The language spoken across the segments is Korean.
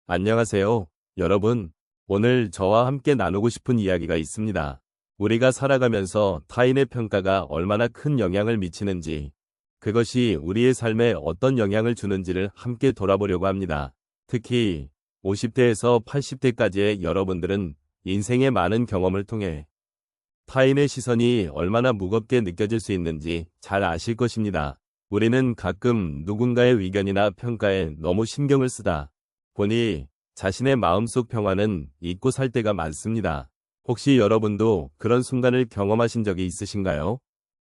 안녕하세요, 여러분. 오늘 저와 함께 나누고 싶은 이야기가 있습니다. 우리가 살아가면서 타인의 평가가 얼마나 큰 영향을 미치는지, 그것이 우리의 삶에 어떤 영향을 주는지를 함께 돌아보려고 합니다. 특히 50대에서 80대까지의 여러분들은 인생의 많은 경험을 통해 타인의 시선이 얼마나 무겁게 느껴질 수 있는지 잘 아실 것입니다. 우리는 가끔 누군가의 의견이나 평가에 너무 신경을 쓰다 보니 자신의 마음속 평화는 잊고 살 때가 많습니다. 혹시 여러분도 그런 순간을 경험하신 적이 있으신가요?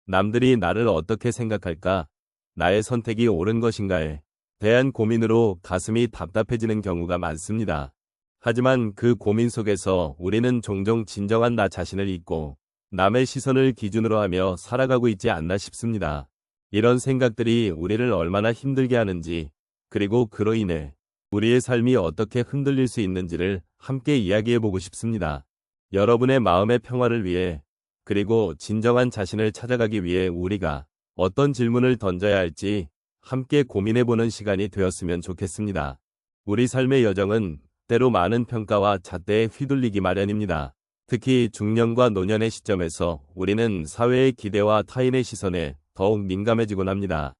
남들이 나를 어떻게 생각할까? 나의 선택이 옳은 것인가에 대한 고민으로 가슴이 답답해지는 경우가 많습니다. 하지만 그 고민 속에서 우리는 종종 진정한 나 자신을 잊고 남의 시선을 기준으로 하며 살아가고 있지 않나 싶습니다. 이런 생각들이 우리를 얼마나 힘들게 하는지, 그리고 그로 인해 우리의 삶이 어떻게 흔들릴 수 있는지를 함께 이야기해보고 싶습니다. 여러분의 마음의 평화를 위해, 그리고 진정한 자신을 찾아가기 위해 우리가 어떤 질문을 던져야 할지 함께 고민해보는 시간이 되었으면 좋겠습니다. 우리 삶의 여정은 때로 많은 평가와 잣대에 휘둘리기 마련입니다. 특히 중년과 노년의 시점에서 우리는 사회의 기대와 타인의 시선에 더욱 민감해지곤 합니다.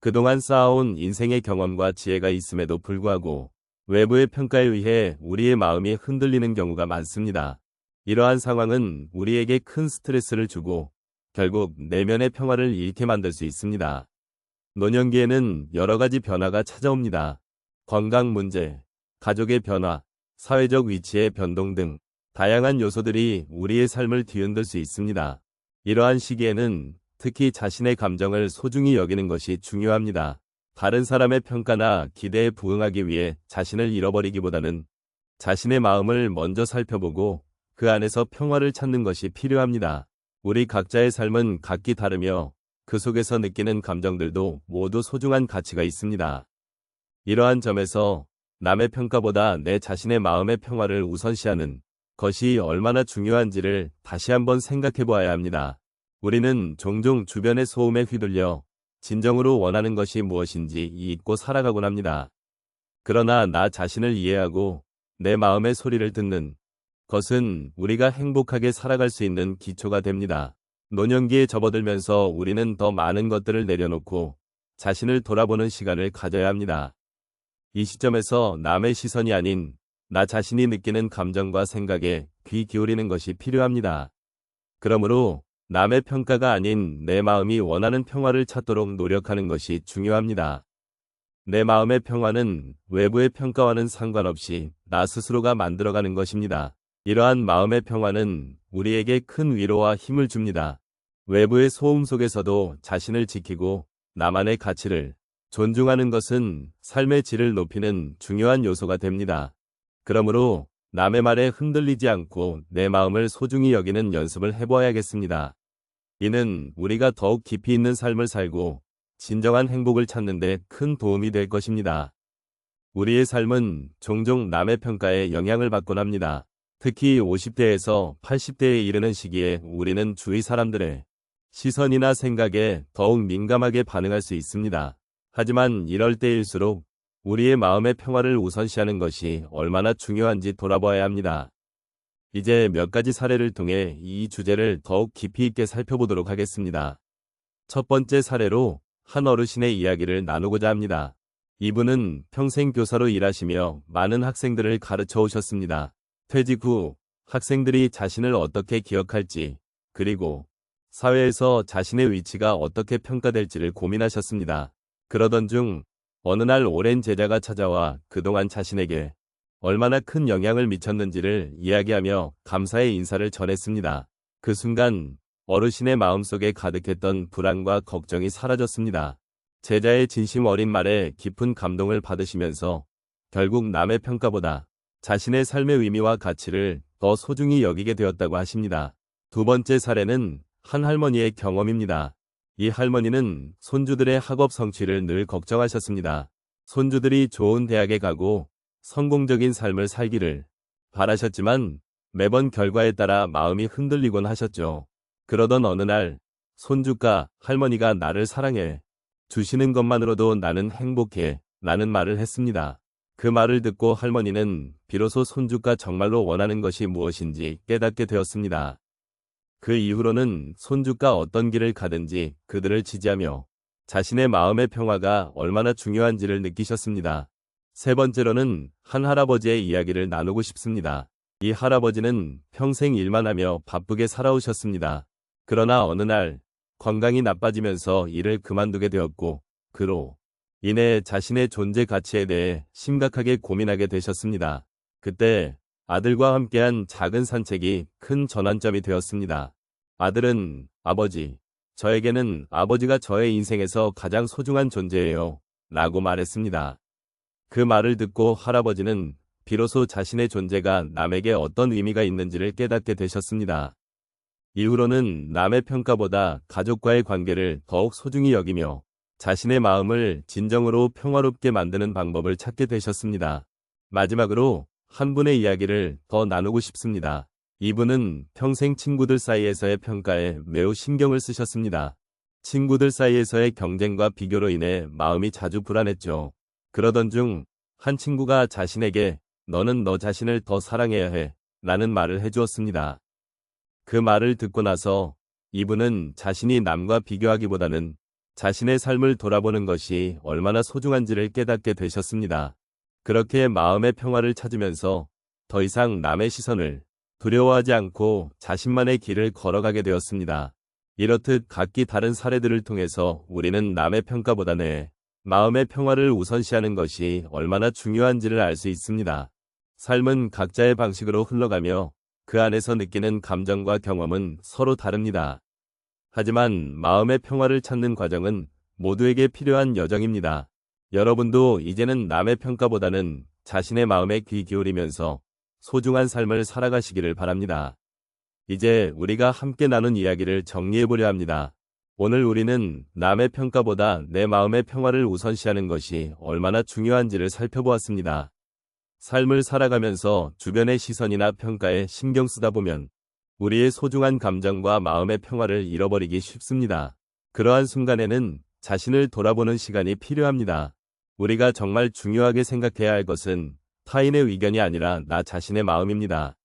그동안 쌓아온 인생의 경험과 지혜가 있음에도 불구하고 외부의 평가에 의해 우리의 마음이 흔들리는 경우가 많습니다. 이러한 상황은 우리에게 큰 스트레스를 주고 결국 내면의 평화를 잃게 만들 수 있습니다. 노년기에는 여러 가지 변화가 찾아옵니다. 건강 문제, 가족의 변화, 사회적 위치의 변동 등 다양한 요소들이 우리의 삶을 뒤흔들 수 있습니다. 이러한 시기에는 특히 자신의 감정을 소중히 여기는 것이 중요합니다. 다른 사람의 평가나 기대에 부응하기 위해 자신을 잃어버리기보다는 자신의 마음을 먼저 살펴보고 그 안에서 평화를 찾는 것이 필요합니다. 우리 각자의 삶은 각기 다르며 그 속에서 느끼는 감정들도 모두 소중한 가치가 있습니다. 이러한 점에서 남의 평가보다 내 자신의 마음의 평화를 우선시하는 것이 얼마나 중요한지를 다시 한번 생각해 보아야 합니다. 우리는 종종 주변의 소음에 휘둘려 진정으로 원하는 것이 무엇인지 잊고 살아가곤 합니다. 그러나 나 자신을 이해하고 내 마음의 소리를 듣는 것은 우리가 행복하게 살아갈 수 있는 기초가 됩니다. 노년기에 접어들면서 우리는 더 많은 것들을 내려놓고 자신을 돌아보는 시간을 가져야 합니다. 이 시점에서 남의 시선이 아닌 나 자신이 느끼는 감정과 생각에 귀 기울이는 것이 필요합니다. 그러므로 남의 평가가 아닌 내 마음이 원하는 평화를 찾도록 노력하는 것이 중요합니다. 내 마음의 평화는 외부의 평가와는 상관없이 나 스스로가 만들어가는 것입니다. 이러한 마음의 평화는 우리에게 큰 위로와 힘을 줍니다. 외부의 소음 속에서도 자신을 지키고 나만의 가치를 존중하는 것은 삶의 질을 높이는 중요한 요소가 됩니다. 그러므로 남의 말에 흔들리지 않고 내 마음을 소중히 여기는 연습을 해보아야겠습니다. 이는 우리가 더욱 깊이 있는 삶을 살고 진정한 행복을 찾는 데 큰 도움이 될 것입니다. 우리의 삶은 종종 남의 평가에 영향을 받곤 합니다. 특히 50대에서 80대에 이르는 시기에 우리는 주위 사람들의 시선이나 생각에 더욱 민감하게 반응할 수 있습니다. 하지만 이럴 때일수록 우리의 마음의 평화를 우선시하는 것이 얼마나 중요한지 돌아봐야 합니다. 이제 몇 가지 사례를 통해 이 주제를 더욱 깊이 있게 살펴보도록 하겠습니다. 첫 번째 사례로 한 어르신의 이야기를 나누고자 합니다. 이분은 평생 교사로 일하시며 많은 학생들을 가르쳐 오셨습니다. 퇴직 후 학생들이 자신을 어떻게 기억할지, 그리고 사회에서 자신의 위치가 어떻게 평가될지를 고민하셨습니다. 그러던 중 어느 날 오랜 제자가 찾아와 그동안 자신에게 얼마나 큰 영향을 미쳤는지를 이야기하며 감사의 인사를 전했습니다. 그 순간 어르신의 마음속에 가득했던 불안과 걱정이 사라졌습니다. 제자의 진심 어린 말에 깊은 감동을 받으시면서 결국 남의 평가보다 자신의 삶의 의미와 가치를 더 소중히 여기게 되었다고 하십니다. 두 번째 사례는 한 할머니의 경험입니다. 이 할머니는 손주들의 학업 성취를 늘 걱정하셨습니다. 손주들이 좋은 대학에 가고 성공적인 삶을 살기를 바라셨지만 매번 결과에 따라 마음이 흔들리곤 하셨죠. 그러던 어느 날 손주가 할머니가 나를 사랑해 주시는 것만으로도 나는 행복해 라는 말을 했습니다. 그 말을 듣고 할머니는 비로소 손주가 정말로 원하는 것이 무엇인지 깨닫게 되었습니다. 그 이후로는 손주가 어떤 길을 가든지 그들을 지지하며 자신의 마음의 평화가 얼마나 중요한지를 느끼셨습니다. 세 번째로는 한 할아버지의 이야기를 나누고 싶습니다. 이 할아버지는 평생 일만 하며 바쁘게 살아오셨습니다. 그러나 어느 날 건강이 나빠지면서 일을 그만두게 되었고 그로 인해 자신의 존재 가치에 대해 심각하게 고민하게 되셨습니다. 그때 아들과 함께한 작은 산책이 큰 전환점이 되었습니다. 아들은 아버지, 저에게는 아버지가 저의 인생에서 가장 소중한 존재예요. 라고 말했습니다. 그 말을 듣고 할아버지는 비로소 자신의 존재가 남에게 어떤 의미가 있는지를 깨닫게 되셨습니다. 이후로는 남의 평가보다 가족과의 관계를 더욱 소중히 여기며 자신의 마음을 진정으로 평화롭게 만드는 방법을 찾게 되셨습니다. 마지막으로 한 분의 이야기를 더 나누고 싶습니다. 이분은 평생 친구들 사이에서의 평가에 매우 신경을 쓰셨습니다. 친구들 사이에서의 경쟁과 비교로 인해 마음이 자주 불안했죠. 그러던 중 한 친구가 자신에게 너는 너 자신을 더 사랑해야 해 라는 말을 해주었습니다. 그 말을 듣고 나서 이분은 자신이 남과 비교하기보다는 자신의 삶을 돌아보는 것이 얼마나 소중한지를 깨닫게 되셨습니다. 그렇게 마음의 평화를 찾으면서 더 이상 남의 시선을 두려워하지 않고 자신만의 길을 걸어가게 되었습니다. 이렇듯 각기 다른 사례들을 통해서 우리는 남의 평가보다는 마음의 평화를 우선시하는 것이 얼마나 중요한지를 알 수 있습니다. 삶은 각자의 방식으로 흘러가며 그 안에서 느끼는 감정과 경험은 서로 다릅니다. 하지만 마음의 평화를 찾는 과정은 모두에게 필요한 여정입니다. 여러분도 이제는 남의 평가보다는 자신의 마음에 귀 기울이면서 소중한 삶을 살아가시기를 바랍니다. 이제 우리가 함께 나눈 이야기를 정리해보려 합니다. 오늘 우리는 남의 평가보다 내 마음의 평화를 우선시하는 것이 얼마나 중요한지를 살펴보았습니다. 삶을 살아가면서 주변의 시선이나 평가에 신경 쓰다 보면 우리의 소중한 감정과 마음의 평화를 잃어버리기 쉽습니다. 그러한 순간에는 자신을 돌아보는 시간이 필요합니다. 우리가 정말 중요하게 생각해야 할 것은 타인의 의견이 아니라 나 자신의 마음입니다.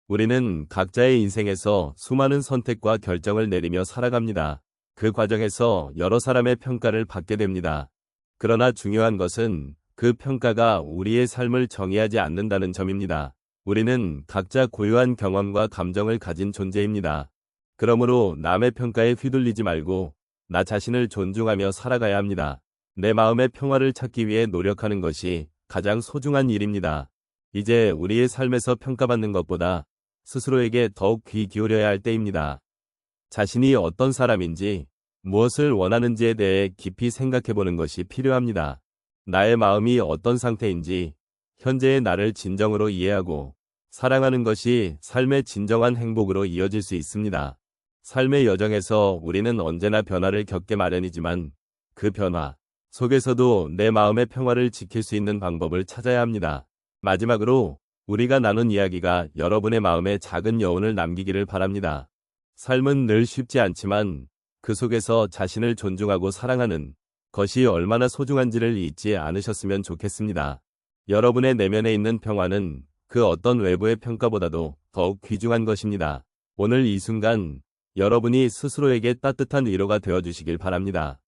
우리는 각자의 인생에서 수많은 선택과 결정을 내리며 살아갑니다. 그 과정에서 여러 사람의 평가를 받게 됩니다. 그러나 중요한 것은 그 평가가 우리의 삶을 정의하지 않는다는 점입니다. 우리는 각자 고유한 경험과 감정을 가진 존재입니다. 그러므로 남의 평가에 휘둘리지 말고 나 자신을 존중하며 살아가야 합니다. 내 마음의 평화를 찾기 위해 노력하는 것이 가장 소중한 일입니다. 이제 우리의 삶에서 평가받는 것보다 스스로에게 더욱 귀 기울여야 할 때입니다. 자신이 어떤 사람인지, 무엇을 원하는지에 대해 깊이 생각해보는 것이 필요합니다. 나의 마음이 어떤 상태인지, 현재의 나를 진정으로 이해하고 사랑하는 것이 삶의 진정한 행복으로 이어질 수 있습니다. 삶의 여정에서 우리는 언제나 변화를 겪게 마련이지만 그 변화 속에서도 내 마음의 평화를 지킬 수 있는 방법을 찾아야 합니다. 마지막으로 우리가 나눈 이야기가 여러분의 마음에 작은 여운을 남기기를 바랍니다. 삶은 늘 쉽지 않지만 그 속에서 자신을 존중하고 사랑하는 것이 얼마나 소중한지를 잊지 않으셨으면 좋겠습니다. 여러분의 내면에 있는 평화는 그 어떤 외부의 평가보다도 더욱 귀중한 것입니다. 오늘 이 순간 여러분이 스스로에게 따뜻한 위로가 되어주시길 바랍니다.